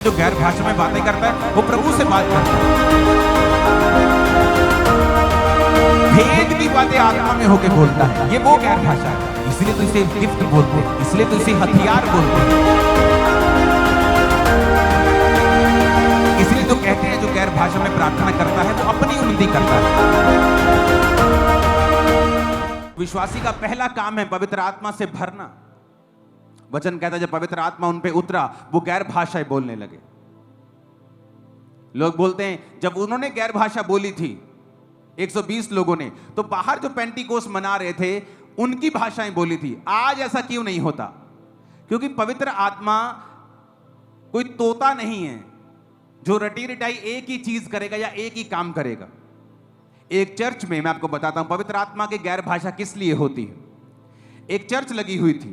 जो गैर भाषा में बातें करता है वो प्रभु से बात करता है। भेद की बातें आत्मा में होके बोलता है, ये वो गैर भाषा है। इसलिए तो इसे गिफ्ट बोलते हैं, इसलिए तो इसे हथियार बोलते हैं। इसलिए तो कहते हैं जो गैर भाषा में प्रार्थना करता है वो अपनी उन्नति करता है। विश्वासी का पहला काम है पवित्र आत्मा से भरना। वचन कहता है जब पवित्र आत्मा उन पे उतरा वो गैर भाषाएं बोलने लगे। लोग बोलते हैं जब उन्होंने गैर भाषा बोली थी 120 लोगों ने, तो बाहर जो पेंटिकोस मना रहे थे उनकी भाषाएं बोली थी। आज ऐसा क्यों नहीं होता? क्योंकि पवित्र आत्मा कोई तोता नहीं है जो रटी रटाई एक ही चीज करेगा या एक ही काम करेगा। एक चर्च में मैं आपको बताता हूं पवित्र आत्मा की गैर भाषा किस लिए होती है। एक चर्च लगी हुई थी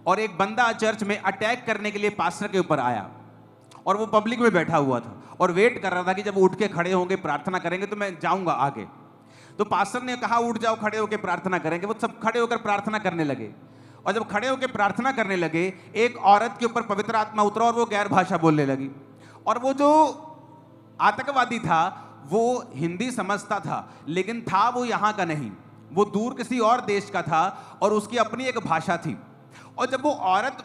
और एक बंदा चर्च में अटैक करने के लिए पास्टर के ऊपर आया और वो पब्लिक में बैठा हुआ था और वेट कर रहा था कि जब उठ के खड़े होंगे प्रार्थना करेंगे तो मैं जाऊंगा आगे। तो पास्टर ने कहा उठ जाओ, खड़े होकर प्रार्थना करेंगे। वो सब खड़े होकर प्रार्थना करने लगे और जब खड़े होकर प्रार्थना करने लगे एक औरत के ऊपर पवित्र आत्मा उतरा और वो गैर भाषा बोलने लगी। और वो जो आतंकवादी था वो हिंदी समझता था लेकिन था वो यहां का नहीं, वो दूर किसी और देश का था और उसकी अपनी एक भाषा थी। और जब वो औरत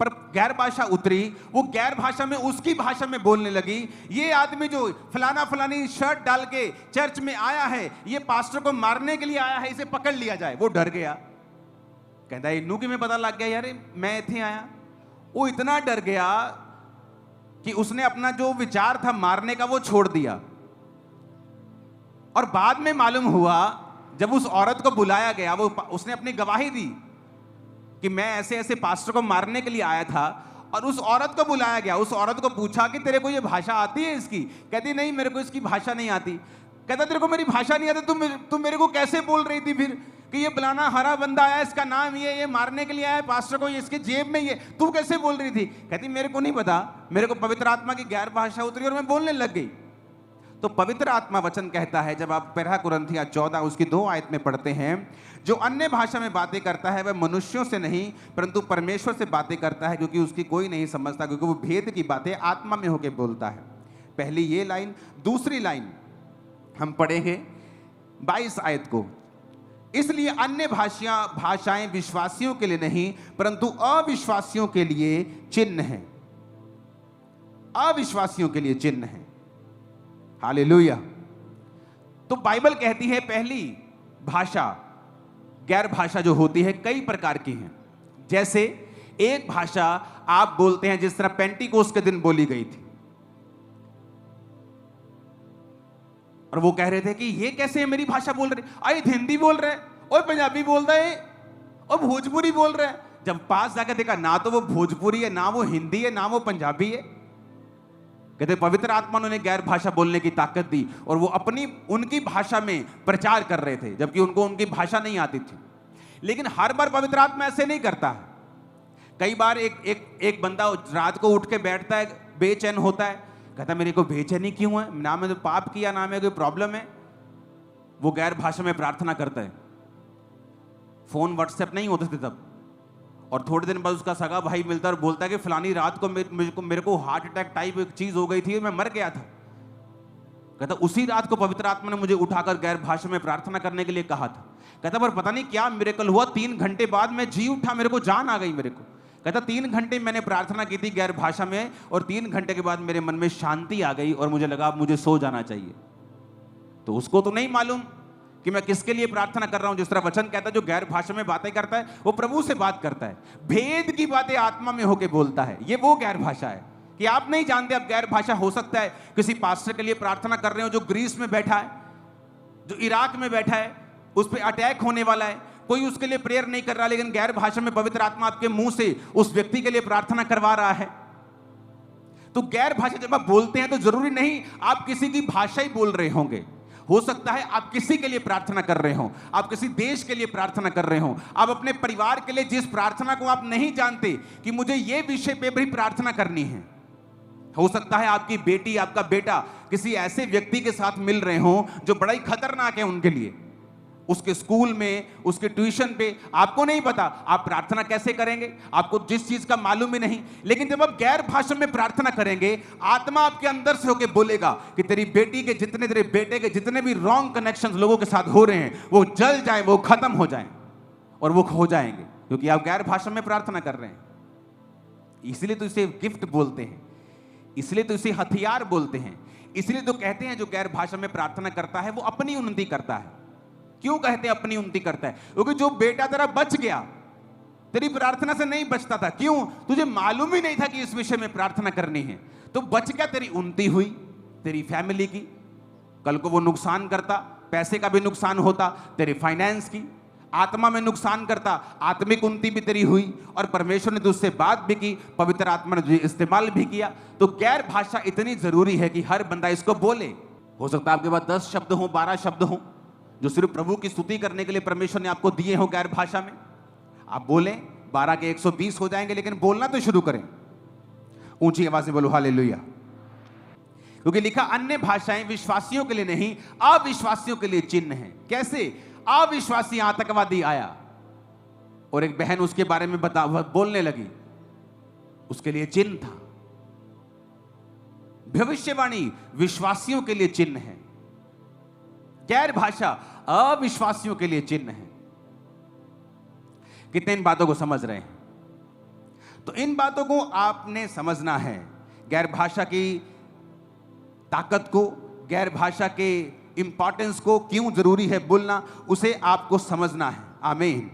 पर गैर भाषा उतरी वो गैर भाषा में उसकी भाषा में बोलने लगी। ये आदमी जो फलाना फलानी शर्ट डाल के चर्च में आया है ये पास्टर को मारने के लिए आया है, इसे पकड़ लिया जाए। वो डर गया, कहता है इन्नू की में पता लग गया यार मैं इतने आया। वो इतना डर गया कि उसने अपना जो विचार था मारने का वो छोड़ दिया। और बाद में मालूम हुआ जब उस औरत को बुलाया गया वो उसने अपनी गवाही दी कि मैं ऐसे ऐसे पास्टर को मारने के लिए आया था। और उस औरत को बुलाया गया, उस औरत को पूछा कि तेरे को ये भाषा आती है इसकी? कहती नहीं मेरे को इसकी भाषा नहीं आती। कहता तेरे को मेरी भाषा नहीं आती, तुम मेरे को कैसे बोल रही थी फिर कि ये फलाना हरा बंदा आया, इसका नाम ये मारने के लिए आया पास्टर को, इसके जेब में ये, तू कैसे बोल रही थी? कहती मेरे को नहीं पता, मेरे को पवित्र आत्मा की गैर भाषा उतरी और मैं बोलने लग गई। तो पवित्र आत्मा वचन कहता है जब आप पहला कुरिन्थियों 14 उसकी 2 आयत में पढ़ते हैं, जो अन्य भाषा में बातें करता है वह मनुष्यों से नहीं परंतु परमेश्वर से बातें करता है क्योंकि उसकी कोई नहीं समझता, क्योंकि वो भेद की बातें आत्मा में होकर बोलता है। पहली ये लाइन। दूसरी लाइन हम पढ़ेंगे 22 आयत को। इसलिए अन्य भाषाएं विश्वासियों के लिए नहीं परंतु अविश्वासियों के लिए चिन्ह है। अविश्वासियों के लिए चिन्ह है। हालेलुया। तो बाइबल कहती है पहली भाषा गैर भाषा जो होती है कई प्रकार की हैं। जैसे एक भाषा आप बोलते हैं जिस तरह पेंटिकोस के दिन बोली गई थी और वो कह रहे थे कि ये कैसे मेरी भाषा बोल रहे, अरे हिंदी बोल रहे और पंजाबी बोल रहे और भोजपुरी बोल रहे। जब पास जाकर देखा ना तो वो भोजपुरी है, ना वो हिंदी है, ना वो पंजाबी है। कहते पवित्र आत्मा ने गैर भाषा बोलने की ताकत दी और वो अपनी उनकी भाषा में प्रचार कर रहे थे जबकि उनको उनकी भाषा नहीं आती थी। लेकिन हर बार पवित्र आत्मा ऐसे नहीं करता है। कई बार एक बंदा रात को उठ के बैठता है, बेचैन होता है, कहता मेरे को बेचैनी क्यों है, ना मैं तो पाप किया ना मैं कोई प्रॉब्लम है। वो गैर भाषा में प्रार्थना करता है। फोन व्हाट्सएप नहीं होते थे तब, और थोड़े दिन बाद उसका सगा भाई मिलता है और बोलता है कि फलानी रात को मेरे को हार्ट अटैक टाइप एक चीज हो गई थी, मैं मर गया था। कहता उसी रात को पवित्र आत्मा ने मुझे उठाकर गैर भाषा में प्रार्थना करने के लिए कहा था। कहता पर पता नहीं क्या मिरेकल हुआ, 3 घंटे बाद मैं जी उठा, मेरे को जान आ गई मेरे को। कहता 3 घंटे मैंने प्रार्थना की थी गैर भाषा में और 3 घंटे के बाद मेरे मन में शांति आ गई और मुझे लगा अब मुझे सो जाना चाहिए। तो उसको तो नहीं मालूम कि मैं किसके लिए प्रार्थना कर रहा हूं। जिस तरह वचन कहता है जो गैर भाषा में बातें करता है वो प्रभु से बात करता है। भेद की बातें आत्मा में होकर बोलता है, ये वो गैर भाषा है कि आप नहीं जानते। अब गैर भाषा हो सकता है किसी पास्टर के लिए प्रार्थना कर रहे हो जो ग्रीस में बैठा है, जो इराक में बैठा है, उस पर अटैक होने वाला है, कोई उसके लिए प्रेयर नहीं कर रहा लेकिन गैर भाषा में पवित्र आत्मा आपके मुंह से उस व्यक्ति के लिए प्रार्थना करवा रहा है। तो गैर भाषा जब आप बोलते हैं तो जरूरी नहीं आप किसी की भाषा ही बोल रहे होंगे। हो सकता है आप किसी के लिए प्रार्थना कर रहे हो, आप किसी देश के लिए प्रार्थना कर रहे हो, आप अपने परिवार के लिए जिस प्रार्थना को आप नहीं जानते कि मुझे ये विषय पे भी प्रार्थना करनी है। हो सकता है आपकी बेटी आपका बेटा किसी ऐसे व्यक्ति के साथ मिल रहे हो जो बड़ा ही खतरनाक है उनके लिए। उसके स्कूल में, उसके ट्यूशन पे, आपको नहीं पता आप प्रार्थना कैसे करेंगे, आपको जिस चीज का मालूम ही नहीं। लेकिन जब आप गैर भाषा में प्रार्थना करेंगे, आत्मा आपके अंदर से होकर बोलेगा कि तेरी बेटी के जितने, तेरे बेटे के जितने भी रॉन्ग कनेक्शंस लोगों के साथ हो रहे हैं, वो जल जाए, वो खत्म हो जाए और वो खो जाएंगे, क्योंकि आप गैर भाषा में प्रार्थना कर रहे हैं। इसलिए तो इसे गिफ्ट बोलते हैं, इसलिए तो इसे हथियार बोलते हैं, इसलिए तो कहते हैं जो गैर भाषा में प्रार्थना करता है वो अपनी उन्नति करता है। क्यों कहते हैं अपनी उन्नति करता है? क्योंकि जो बेटा तेरा बच गया, तेरी प्रार्थना से नहीं बचता था, क्यों? तुझे मालूम ही नहीं था कि इस विषय में प्रार्थना करनी है, तो बच गया, तेरी उन्नति हुई, तेरी फैमिली की। कल को वो नुकसान करता, पैसे का भी नुकसान होता, तेरे फाइनेंस की, आत्मा में नुकसान करता, आत्मिक उन्नति भी तेरी हुई, और परमेश्वर ने तुझसे बात भी की, पवित्र आत्मा ने तुझे इस्तेमाल भी किया। तो गैर भाषा इतनी जरूरी है कि हर बंदा इसको बोले। हो सकता है आपके पास 10 शब्द हो, 12 शब्द हो, जो सिर्फ प्रभु की स्तुति करने के लिए परमेश्वर ने आपको दिए हो गैर भाषा में। आप बोलें, 12 के 120 हो जाएंगे, लेकिन बोलना तो शुरू करें। ऊंची आवाज में बोलो हालेलुया। क्योंकि लिखा, अन्य भाषाएं विश्वासियों के लिए नहीं, अविश्वासियों के लिए चिन्ह है। कैसे? अविश्वासी आतंकवादी आया और एक बहन उसके बारे में बोलने लगी, उसके लिए चिन्ह था। भविष्यवाणी विश्वासियों के लिए चिन्ह है, गैर भाषा अविश्वासियों के लिए चिन्ह है। कितने इन बातों को समझ रहे हैं? तो इन बातों को आपने समझना है, गैर भाषा की ताकत को, गैर भाषा के इंपॉर्टेंस को, क्यों जरूरी है बोलना, उसे आपको समझना है। आमीन।